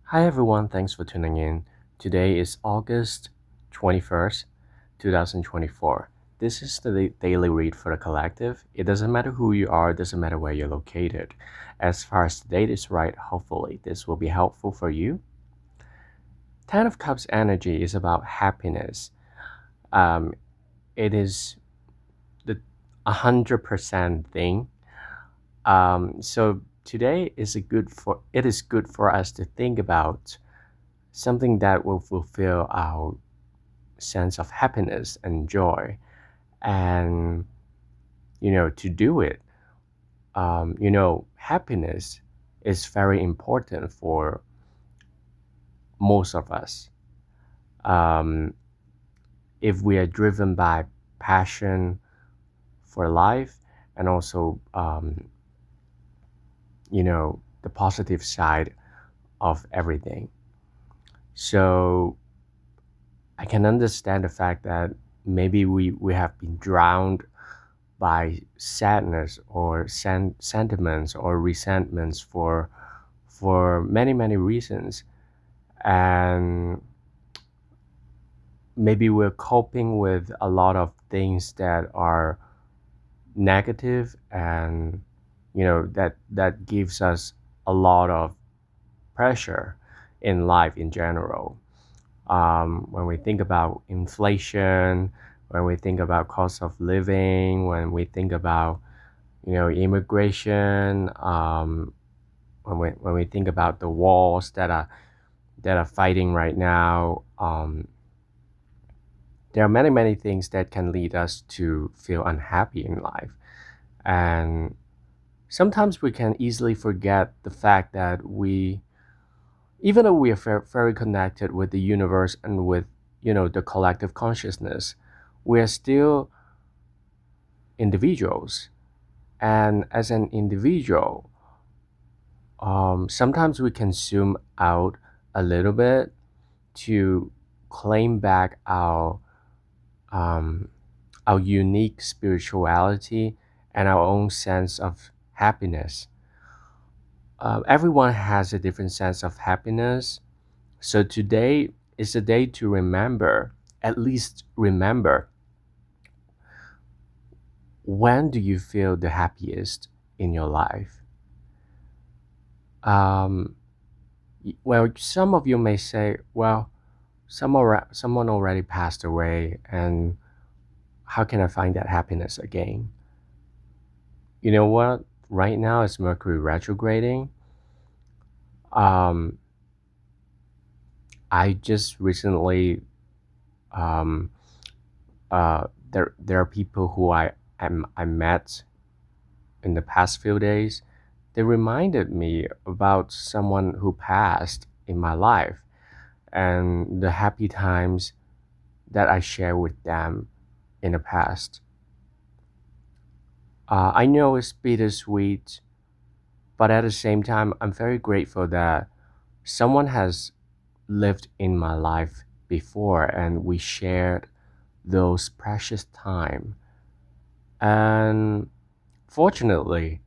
Hi everyone, thanks for tuning in. Today is August 21st, 2024. This is the daily read for the collective. It doesn't matter who you are, it doesn't matter where you're located. As far as the date is right, hopefully this will be helpful for you. Ten of Cups energy is about happiness. Um, it is the 100% thing. So today is a good for it is good for us to think about something that will fulfill our sense of happiness and joy. And to do it, happiness is very important for most of us. um, if we are driven by passion for life, and also the positive side of everything. So I can understand the fact that maybe we have been drowned by sadness or sentiments or resentments for many reasons, and maybe we're coping with a lot of things that are negative, and that gives us a lot of pressure in life in general. When we think about inflation, when we think about cost of living, when we think about immigration, when we think about the wars that are fighting right now, there are many things that can lead us to feel unhappy in life. And sometimes we can easily forget the fact that even though we are very connected with the universe and with the collective consciousness, we are still individuals. And as an individual, sometimes we can zoom out a little bit to claim back um, our unique spirituality and our own sense of happiness. Everyone has a different sense of happiness. So today is a day to remember, at least remember, when do you feel the happiest in your life? Um, well, some of you may say, well, someone already passed away, and how can I find that happiness again? You know what? Right now it's Mercury retrograding. Um, I just recently, um, there are people who I met in the past few days. They reminded me about someone who passed in my life, and the happy times that I shared with them in the past. I know it's bittersweet, but at the same time, I'm very grateful that someone has lived in my life before, and we shared those precious time. And fortunately,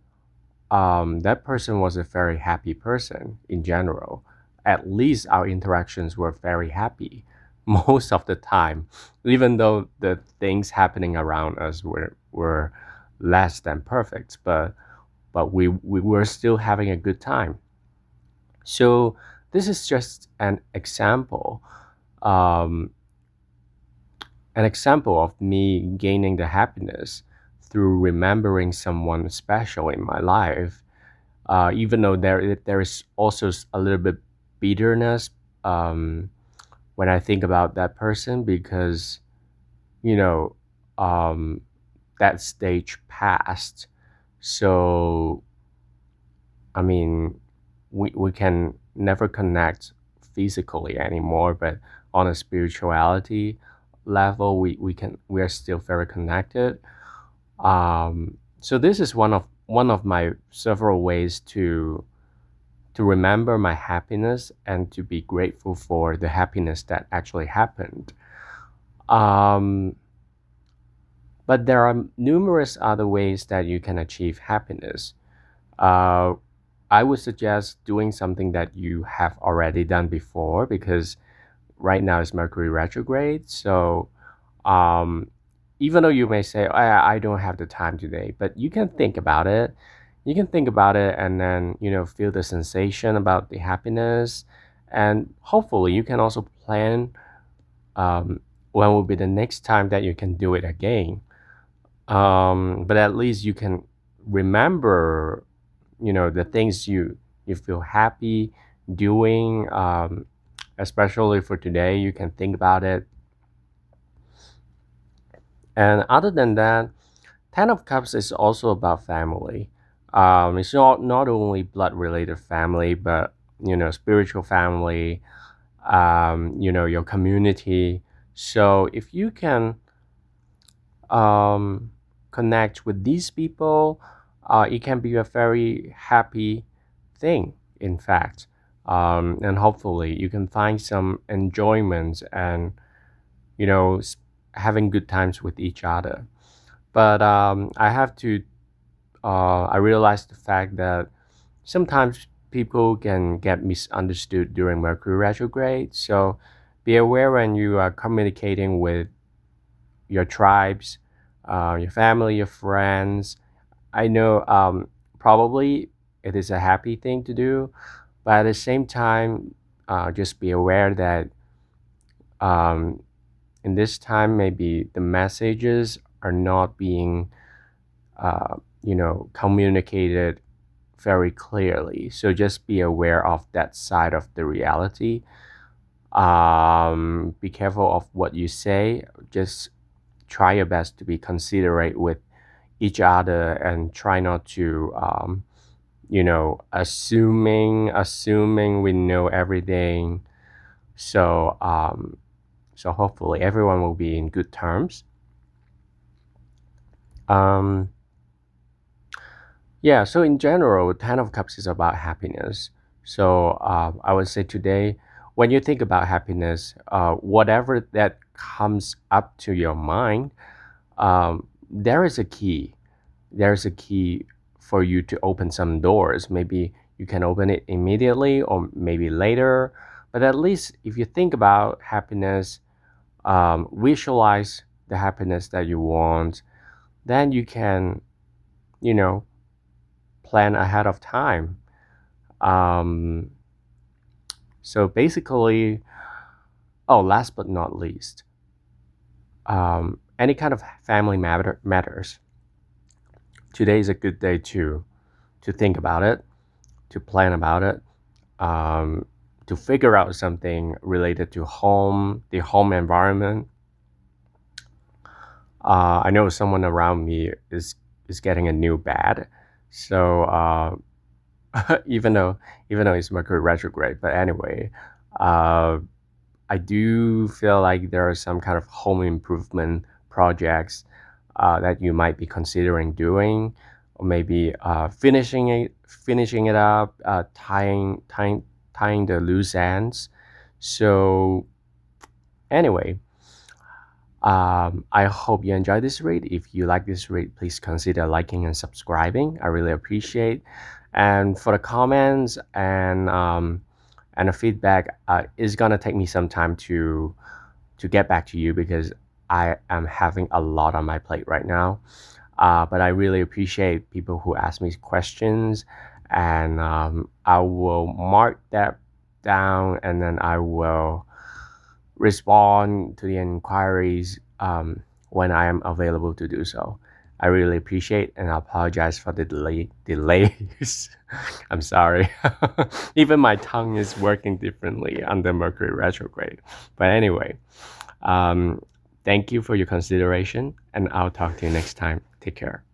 that person was a very happy person in general. At least our interactions were very happy most of the time, even though the things happening around us were less than perfect. But we were still having a good time. So this is just um, an example of me gaining the happiness through remembering someone special in my life. Even though there is also a little bit bitterness, um, when I think about that person, because you know um, that stage passed. So I mean, we can never connect physically anymore, but on a spirituality level, we are still very connected. So this is one of my several ways to remember my happiness and to be grateful for the happiness that actually happened. Um, but there are numerous other ways that you can achieve happiness. Uh, I would suggest doing something that you have already done before because right now is Mercury retrograde. So um, even though you may say, I don't have the time today, but you can think about it. You can think about it and then, feel the sensation about the happiness. And hopefully you can also plan when will be the next time that you can do it again. But at least you can remember, the things you feel happy doing. Especially for today, you can think about it. And other than that, Ten of Cups is also about family. It's not only blood related family, but spiritual family. Your community. So if you can um, connect with these people, it can be a very happy thing, in fact. And hopefully you can find some enjoyment and, you know, s- having good times with each other. But I realized the fact that sometimes people can get misunderstood during Mercury retrograde. So be aware when you are communicating with your tribes, your family, your friends. I know probably it is a happy thing to do, but at the same time, just be aware that um, in this time, maybe the messages are not being, communicated very clearly. So just be aware of that side of the reality. Be careful of what you say. Just try your best to be considerate with each other and try not to assuming we know everything. So hopefully everyone will be in good terms. um yeah, so in general, Ten of Cups is about happiness. So I would say today, when you think about happiness, whatever that comes up to your mind, there is a key. There's a key for you to open some doors. Maybe you can open it immediately or maybe later. But at least if you think about happiness, visualize the happiness that you want, then you can, you know, plan ahead of time. Um, so basically, oh, last but not least, any kind of matters. Today is a good day to think about it, to plan about it, um, to figure out something related to the home environment. I know someone around me is getting a new bed, so even though it's Mercury retrograde, but anyway, uh, I do feel like there are some kind of home improvement projects that you might be considering doing, or maybe finishing it up, tying the loose ends. So anyway, I hope you enjoyed this read. If you like this read, please consider liking and subscribing. I really appreciate. And for the comments and the feedback, it's gonna take me some time to get back to you because I am having a lot on my plate right now. But I really appreciate people who ask me questions, and I will mark that down, and then I will respond to the inquiries when I am available to do so. I really appreciate and I apologize for the delays. I'm sorry. Even my tongue is working differently under Mercury retrograde. But anyway, um, thank you for your consideration and I'll talk to you next time. Take care.